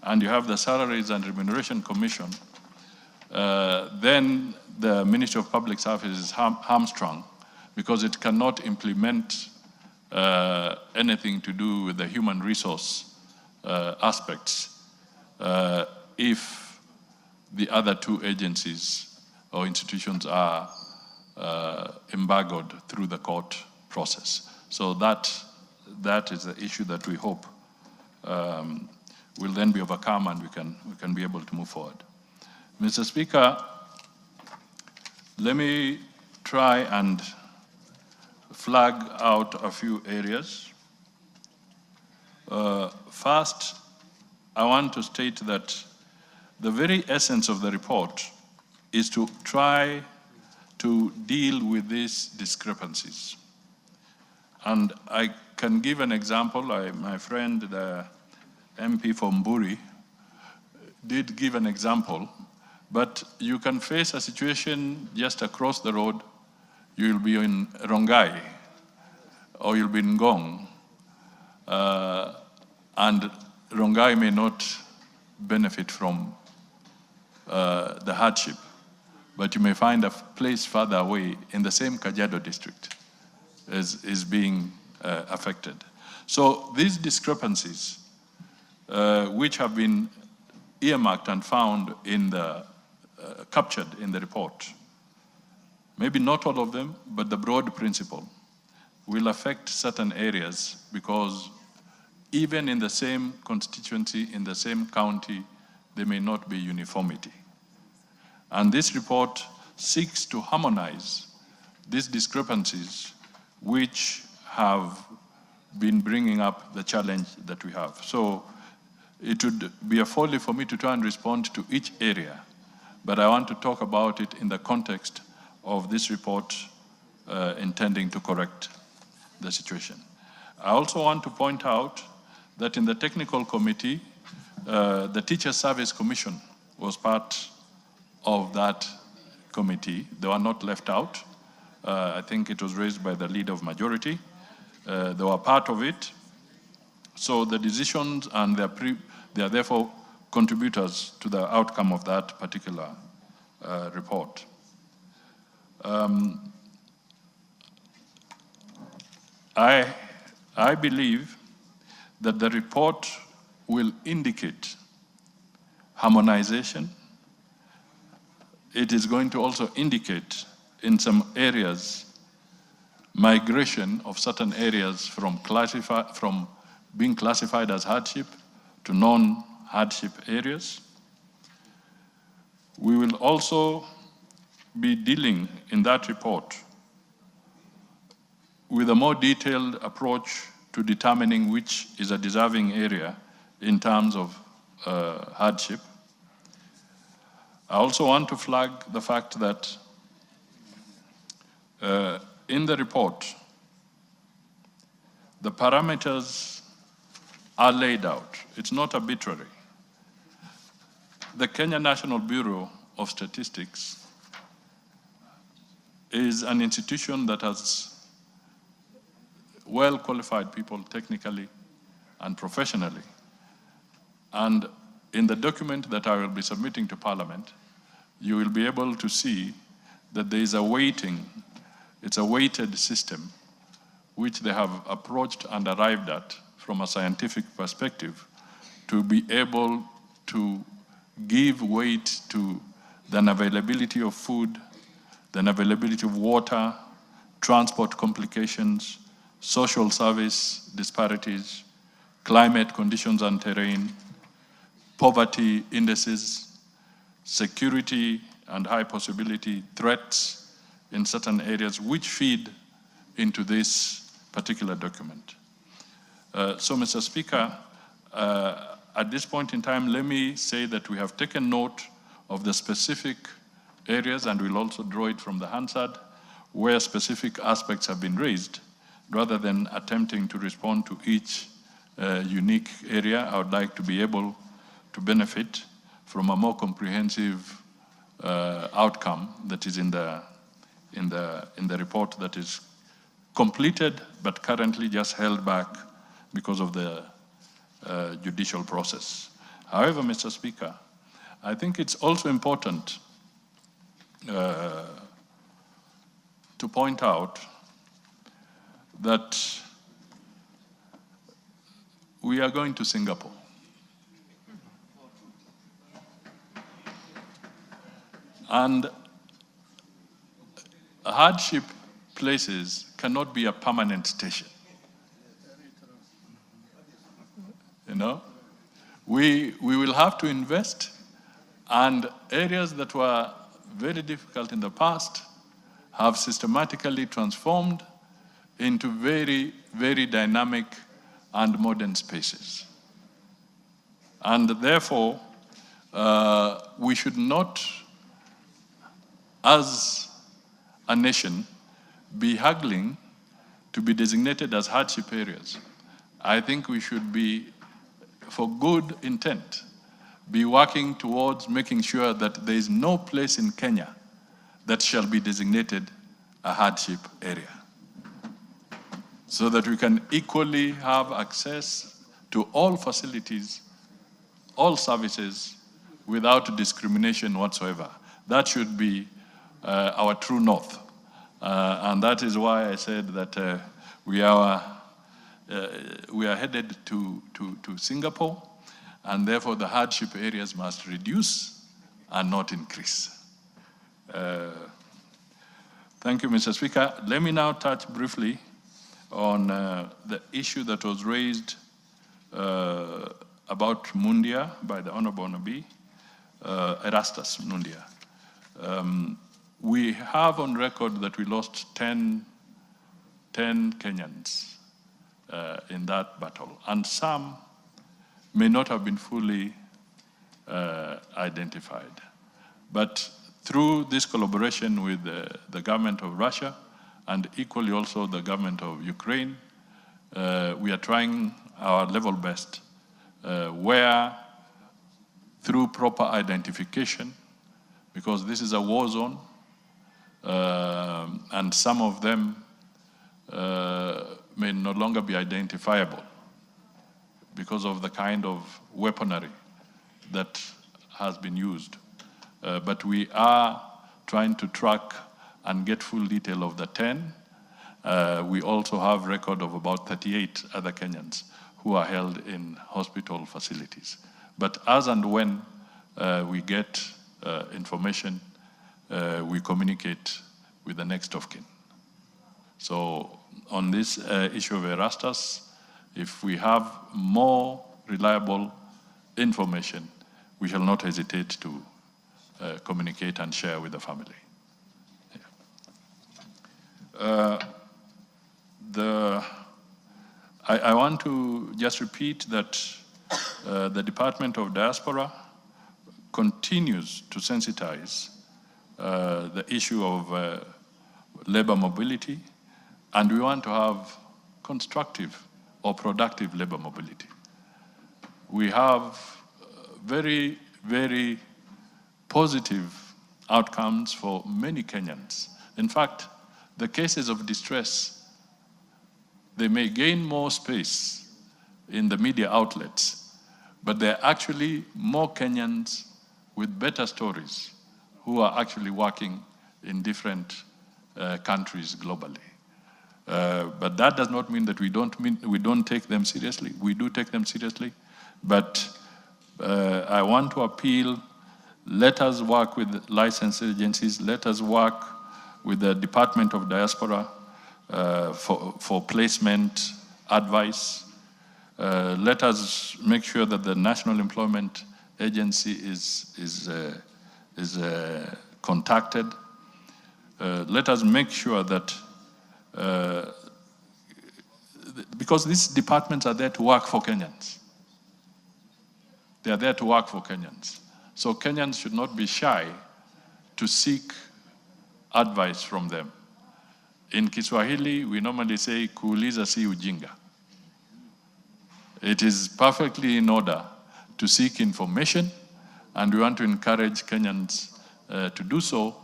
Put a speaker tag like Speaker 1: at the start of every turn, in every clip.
Speaker 1: and you have the Salaries and Remuneration Commission, then the Ministry of Public Service is hamstrung because it cannot implement anything to do with the human resource aspects if the other two agencies or institutions are embargoed through the court process. So that is the issue that we hope will then be overcome, and we can be able to move forward. Mr. Speaker, let me try and flag out a few areas. First, I want to state that the very essence of the report is to try to deal with these discrepancies. And I can give an example. My friend, the MP from Mburi, did give an example, but you can face a situation just across the road. You'll be in Rongai, or you'll be in Ngong, and Rongai may not benefit from the hardship, but you may find a place further away in the same Kajiado district is being affected. So these discrepancies, which have been earmarked and found in the captured in the report, maybe not all of them, but the broad principle will affect certain areas, because even in the same constituency, in the same county, there may not be uniformity. And this report seeks to harmonize these discrepancies which have been bringing up the challenge that we have. So it would be a folly for me to try and respond to each area, but I want to talk about it in the context of this report intending to correct the situation. I also want to point out that in the technical committee, the Teacher Service Commission was part of that committee. They were not left out. I think it was raised by the leader of majority. They were part of it. So the decisions and they are therefore contributors to the outcome of that particular report. I believe that the report will indicate harmonization. It is going to also indicate in some areas migration of certain areas from being classified as hardship to non-hardship areas. We will also be dealing in that report with a more detailed approach to determining which is a deserving area in terms of hardship. I also want to flag the fact that in the report, the parameters are laid out. It's not arbitrary. The Kenya National Bureau of Statistics is an institution that has well-qualified people technically and professionally. And in the document that I will be submitting to Parliament, you will be able to see that there is a weighting. It's a weighted system which they have approached and arrived at from a scientific perspective to be able to give weight to the unavailability of food, the unavailability of water, transport complications, social service disparities, climate conditions and terrain, poverty indices, security and high possibility threats in certain areas which feed into this particular document. So, Mr. Speaker, at this point in time, let me say that we have taken note of the specific areas, and we'll also draw it from the Hansard, where specific aspects have been raised. Rather than attempting to respond to each unique area, I would like to be able to benefit from a more comprehensive outcome that is in the report that is completed, but currently just held back because of the judicial process. However, Mr. Speaker, I think it's also important to point out that we are going to Singapore. And hardship places cannot be a permanent station. You know, we will have to invest, and areas that were very difficult in the past have systematically transformed into very, very dynamic and modern spaces. And therefore, we should not, as a nation, be haggling to be designated as hardship areas. I think we should be, for good intent, be working towards making sure that there is no place in Kenya that shall be designated a hardship area, so that we can equally have access to all facilities, all services, without discrimination whatsoever. That should be our true north. And that is why I said that we are headed to Singapore, and therefore the hardship areas must reduce and not increase. Thank you, Mr. Speaker. Let me now touch briefly on the issue that was raised about Mundia by the Honorable Nabi, Erastus Mundia. We have on record that we lost 10 Kenyans in that battle, and some may not have been fully identified. But through this collaboration with the government of Russia and equally also the government of Ukraine, we are trying our level best where through proper identification, because this is a war zone, and some of them may no longer be identifiable because of the kind of weaponry that has been used. But we are trying to track and get full detail of the 10. We also have record of about 38 other Kenyans who are held in hospital facilities. But as and when we get information, we communicate with the next of kin. So on this issue of Erastus, if we have more reliable information, we shall not hesitate to communicate and share with the family. Yeah. I want to just repeat that the Department of Diaspora continues to sensitize the issue of labor mobility, and we want to have constructive or productive labor mobility. We have very, very positive outcomes for many Kenyans. In fact, the cases of distress, they may gain more space in the media outlets, but there are actually more Kenyans with better stories who are actually working in different countries globally. But that does not mean that we don't take them seriously. We do take them seriously, but I want to appeal, let us work with licensed agencies, let us work with the Department of Diaspora for placement advice. Let us make sure that the National Employment Agency is contacted. Let us make sure that, because these departments are there to work for Kenyans. They are there to work for Kenyans. So Kenyans should not be shy to seek advice from them. In Kiswahili, we normally say, Kuuliza si ujinga. It is perfectly in order to seek information, and we want to encourage Kenyans to do so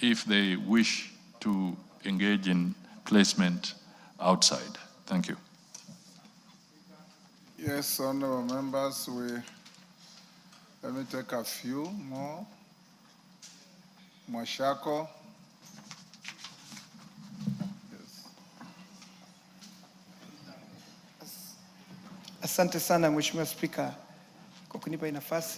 Speaker 1: if they wish to engage in placement outside. Thank you.
Speaker 2: Yes, honorable members, we Let me take a few more. Mwashako.
Speaker 3: Asante sana Mheshimiwa Spika kwa kunipa nafasi.